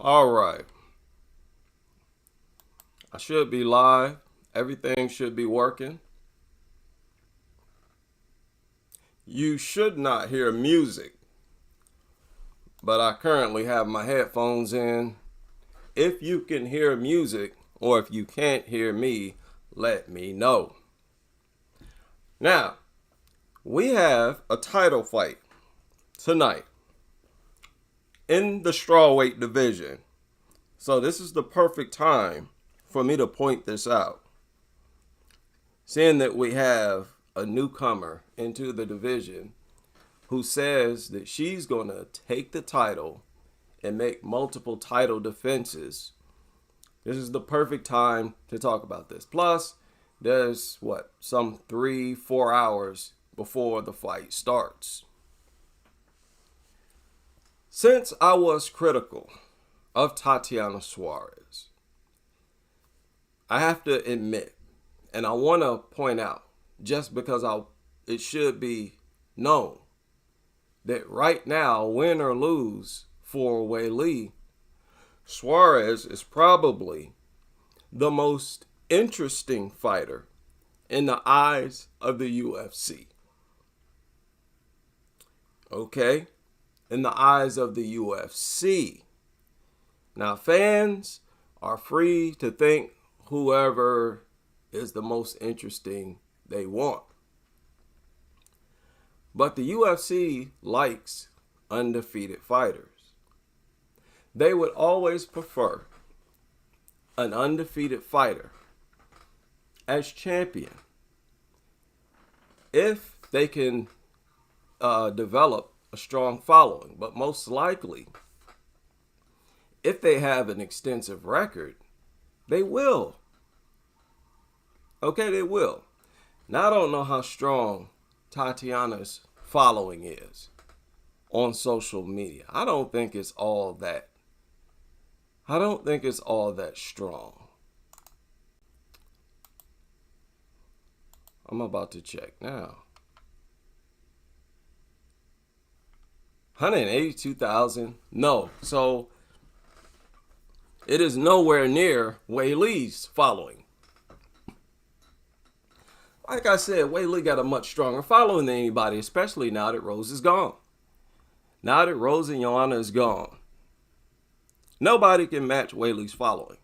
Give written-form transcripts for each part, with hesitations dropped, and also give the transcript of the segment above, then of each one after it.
All right. I should be live. Everything should be working. You should not hear music, but I currently have my headphones in. If you can hear music or if you can't hear me, let me know. Now, we have a title fight tonight in the strawweight division. So this is the perfect time for me to point this out. Seeing that we have a newcomer into the division who says that she's going to take the title and make multiple title defenses, this is the perfect time to talk about this. Plus, there's some 3-4 hours before the fight starts. Since I was critical of Tatiana Suarez, I have to admit, and I want to point out, just because it should be known, that right now, win or lose for Weili, Suarez is probably the most interesting fighter in the eyes of the UFC. Okay? In the eyes of the UFC. Now, fans are free to think whoever is the most interesting they want. But the UFC likes undefeated fighters. They would always prefer an undefeated fighter as champion if they can develop a strong following. But most likely, if they have an extensive record, they will. Okay, they will. Now, I don't know how strong Tatiana's following is on social media. I don't think it's all that strong. I'm about to check now. 182,000. No. So it is nowhere near Weili's following. Like I said, Weili got a much stronger following than anybody, especially now that Rose is gone. Now that Rose and Joanna is gone, nobody can match Weili's following.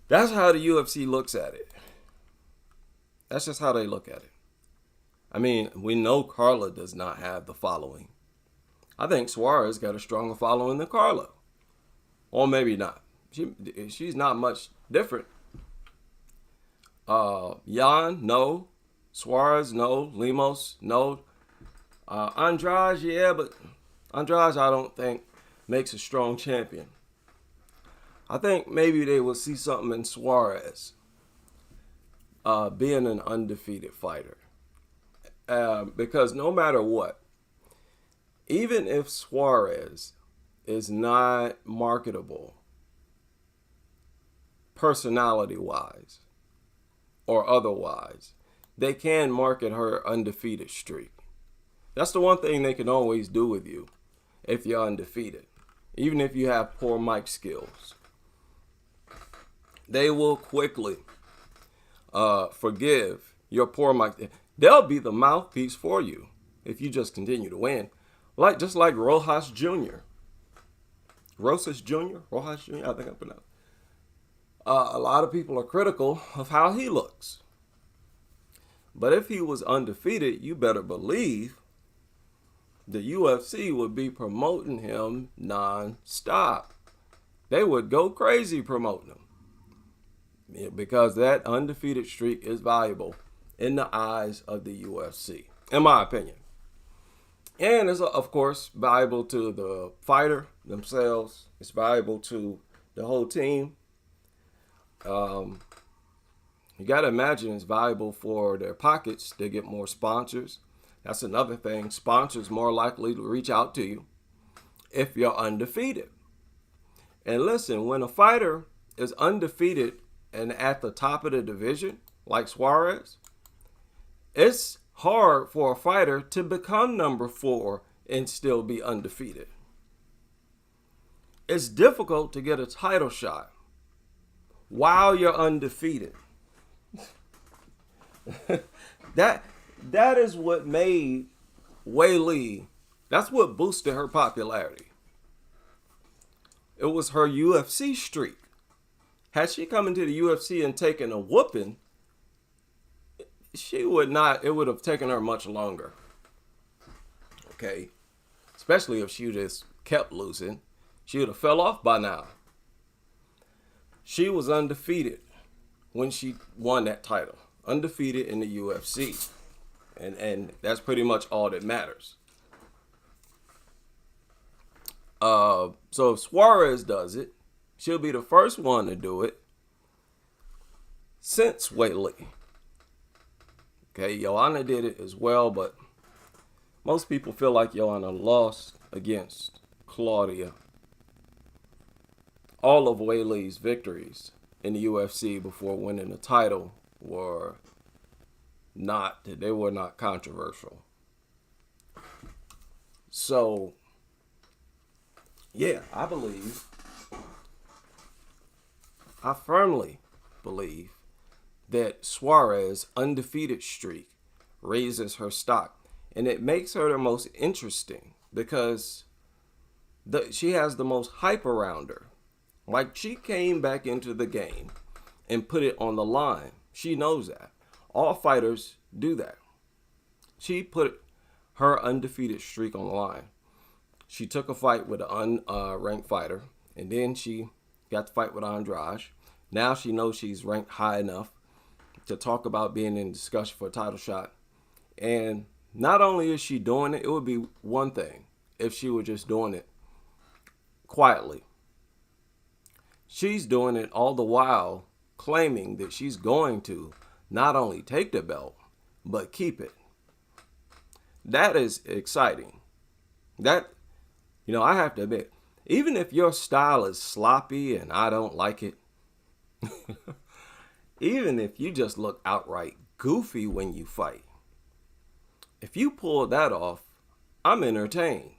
That's how the UFC looks at it. That's just how they look at it. I mean, we know Carla does not have the following. I think Suarez got a stronger following than Carla. Or maybe not. She's not much different. Jan, no. Suarez, no. Lemos, no. Andrade, yeah, but Andrade, I don't think, makes a strong champion. I think maybe they will see something in Suarez being an undefeated fighter. Because no matter what, even if Suarez is not marketable personality-wise or otherwise, they can market her undefeated streak. That's the one thing they can always do with you if you're undefeated. Even if you have poor mic skills, they will quickly forgive your poor mic. They'll be the mouthpiece for you if you just continue to win. Just like Rojas Jr. Rojas Jr.? I think I pronounced. A lot of people are critical of how he looks. But if he was undefeated, you better believe the UFC would be promoting him non-stop. They would go crazy promoting him. Yeah, because that undefeated streak is valuable in the eyes of the UFC, in my opinion. And it's, of course, valuable to the fighter themselves. It's valuable to the whole team. You got to imagine it's valuable for their pockets. They get more sponsors. That's another thing. Sponsors more likely to reach out to you if you're undefeated. And listen, when a fighter is undefeated and at the top of the division, like Suarez, it's hard for a fighter to become number 4 and still be undefeated. It's difficult to get a title shot while you're undefeated. that is what made Wei Lee. That's what boosted her popularity. It was her UFC streak. Had she come into the UFC and taken a whooping, she would not. It would have taken her much longer. Okay, especially if she just kept losing, she would have fell off by now. She was undefeated when she won that title, undefeated in the UFC, and that's pretty much all that matters. So if Suarez does it, she'll be the first one to do it since Wei Lee. Okay, Joanna did it as well, but most people feel like Joanna lost against Claudia. All of Wei Lee's victories in the UFC before winning the title were not controversial. So, yeah, I firmly believe that Suarez's undefeated streak raises her stock. And it makes her the most interesting because she has the most hype around her. Like, she came back into the game and put it on the line. She knows that. All fighters do that. She put her undefeated streak on the line. She took a fight with an unranked fighter, and then she got to fight with Andrade. Now she knows she's ranked high enough to talk about being in discussion for a title shot. And not only is she doing it, it would be one thing if she were just doing it quietly. She's doing it all the while claiming that she's going to not only take the belt, but keep it. That is exciting. That, I have to admit, even if your style is sloppy and I don't like it, even if you just look outright goofy when you fight, if you pull that off, I'm entertained.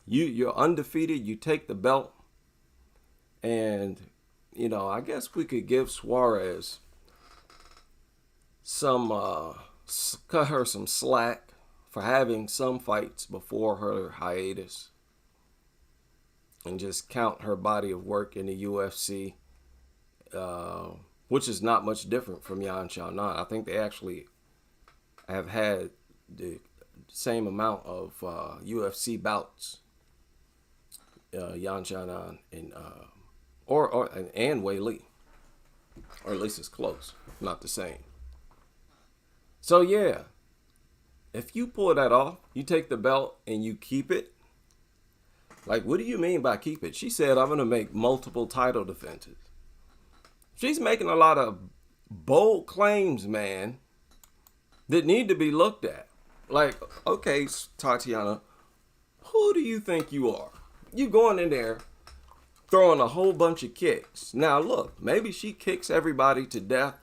You're undefeated, you take the belt, and, I guess we could give Suarez cut her some slack for having some fights before her hiatus and just count her body of work in the UFC, which is not much different from Yan Xiaonan. I think they actually have had the same amount of UFC bouts, Yan Xiaonan and Wei Lee, or at least it's close, not the same. So yeah, if you pull that off, you take the belt and you keep it. Like, what do you mean by keep it? She said, I'm going to make multiple title defenses. She's making a lot of bold claims, man, that need to be looked at. Like, okay, Tatiana, who do you think you are? You going in there throwing a whole bunch of kicks. Now, look, maybe she kicks everybody to death.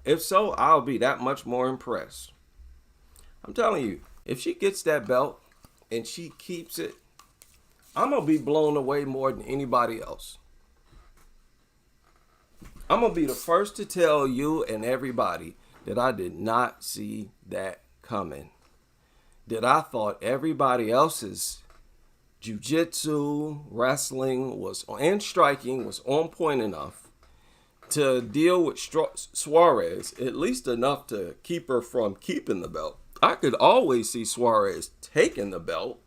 If so, I'll be that much more impressed. I'm telling you, if she gets that belt and she keeps it, I'm going to be blown away more than anybody else. I'm going to be the first to tell you and everybody that I did not see that coming. That I thought everybody else's jiu-jitsu, wrestling and striking was on point enough to deal with Suarez, at least enough to keep her from keeping the belt. I could always see Suarez taking the belt,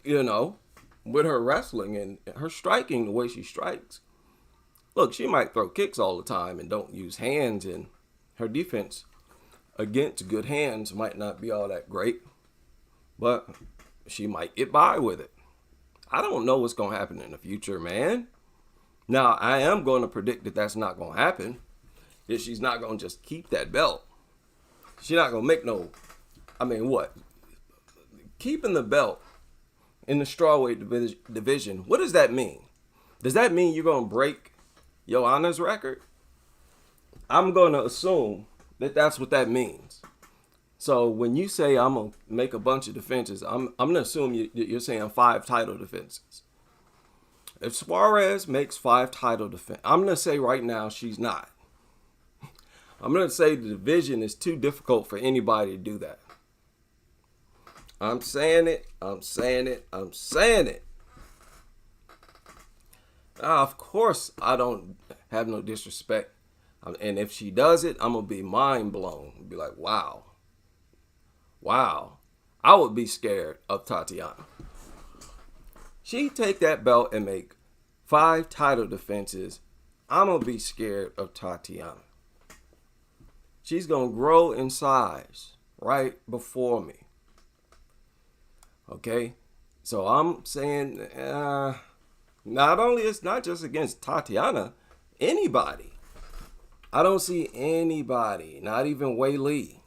with her wrestling and her striking the way she strikes. Look, she might throw kicks all the time and don't use hands, and her defense against good hands might not be all that great, but she might get by with it. I don't know what's going to happen in the future, man. Now, I am going to predict that that's not going to happen, that she's not going to just keep that belt. She's not going to make what? Keeping the belt in the strawweight division, what does that mean? Does that mean you're going to break Joanna's record? I'm going to assume that that's what that means. So when you say I'm gonna make a bunch of defenses, I'm gonna assume you're saying 5 title defenses. If Suarez makes 5 title defense, I'm gonna say right now she's not. I'm gonna say the division is too difficult for anybody to do that. I'm saying it. I'm saying it. I'm saying it. Of course, I don't have no disrespect. And if she does it, I'm going to be mind blown. Be like, wow. Wow. I would be scared of Tatiana. She take that belt and make 5 title defenses. I'm going to be scared of Tatiana. She's going to grow in size right before me. Okay? So I'm saying, not only it's not just against Tatiana, anybody. I don't see anybody, not even Wei Lee,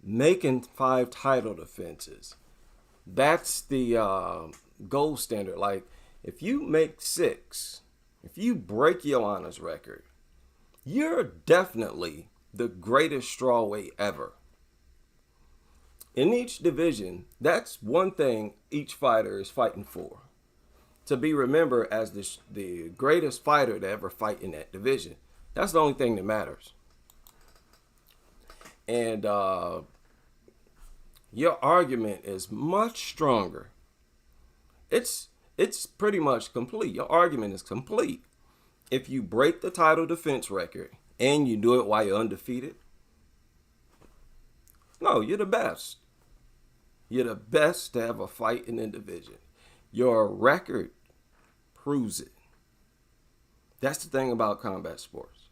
making 5 title defenses. That's the gold standard. Like, if you make 6, if you break Joanna's record, you're definitely the greatest strawweight ever. In each division, that's one thing each fighter is fighting for. To be remembered as the greatest fighter to ever fight in that division. That's the only thing that matters. And your argument is much stronger. It's pretty much complete. Your argument is complete. If you break the title defense record and you do it while you're undefeated, no, you're the best. You're the best to have a fight in the division. Your record proves it. That's the thing about combat sports.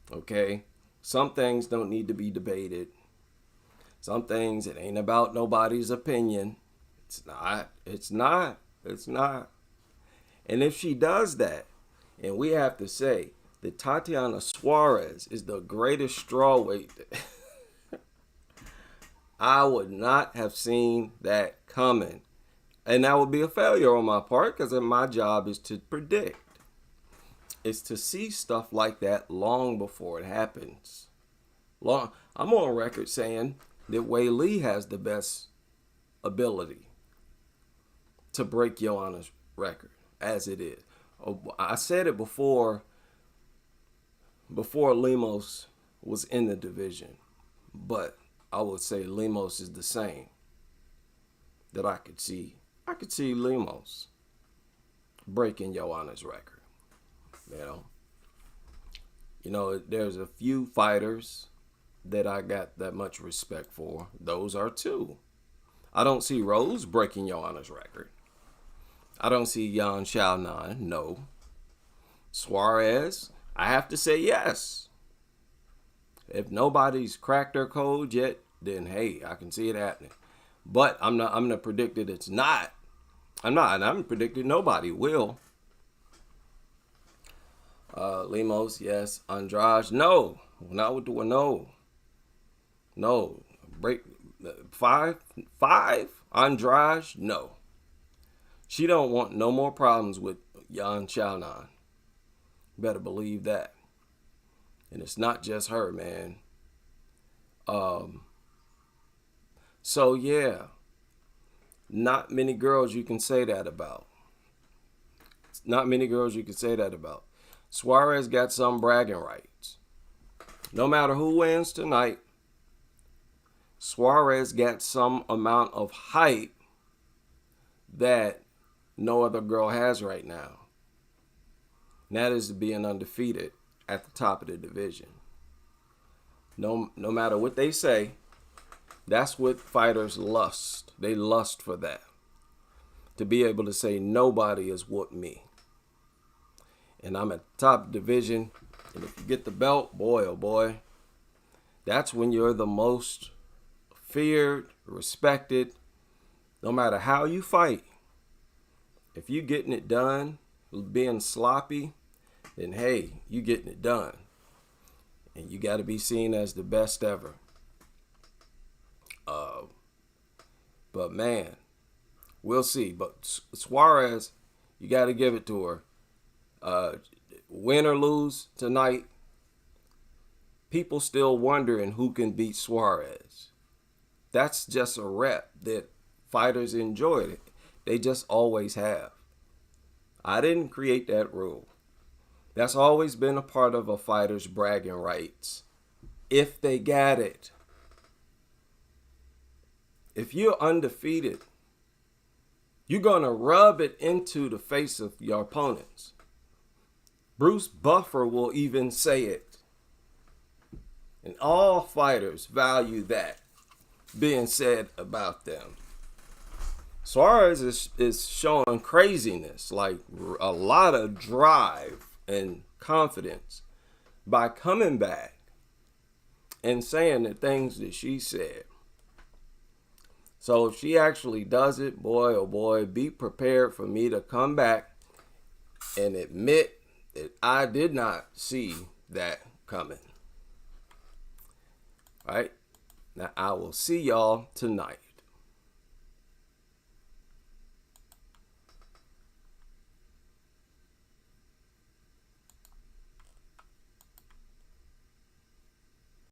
Okay? Some things don't need to be debated. Some things, it ain't about nobody's opinion. It's not. It's not. It's not. And if she does that, and we have to say that Tatiana Suarez is the greatest strawweight, I would not have seen that coming. And that would be a failure on my part because my job is to predict. It's to see stuff like that long before it happens. I'm on record saying that Wei Lee has the best ability to break Joanna's record as it is. I said it before Lemos was in the division, but I would say Lemos is the same that I could see Lemos breaking Joanna's record. You know, there's a few fighters that I got that much respect for. Those are 2. I don't see Rose breaking Joanna's record. I don't see Yan Xiaonan, no. Suarez, I have to say yes. If nobody's cracked their code yet, then hey, I can see it happening. But I'm gonna predict that it's not. I'm predicting nobody will. Lemos, yes. Andrade, no. Not with the one, no. No. Break 5. Andrade, no. She don't want no more problems with Yan Xiaonan. Better believe that. And it's not just her, man. So yeah, not many girls you can say that about. Not many girls you can say that about. Suarez got some bragging rights. No matter who wins tonight, Suarez got some amount of hype that no other girl has right now. And that is being undefeated at the top of the division. No matter what they say, that's what fighters lust. They lust for that. To be able to say nobody has whooped me. And I'm at the top division. And if you get the belt, boy, oh boy, that's when you're the most feared, respected, no matter how you fight. If you getting it done, being sloppy, then hey, you getting it done. And you got to be seen as the best ever. But man, we'll see. But Suarez, you got to give it to her. Win or lose tonight, people still wondering who can beat Suarez. That's just a rep that fighters enjoyed it. They just always have. I didn't create that rule. That's always been a part of a fighter's bragging rights. If they got it. If you're undefeated, you're going to rub it into the face of your opponents. Bruce Buffer will even say it. And all fighters value that being said about them. Suarez is showing craziness, like a lot of drive and confidence by coming back and saying the things that she said. So if she actually does it, boy, oh boy, be prepared for me to come back and admit that I did not see that coming. All right? Now, I will see y'all tonight.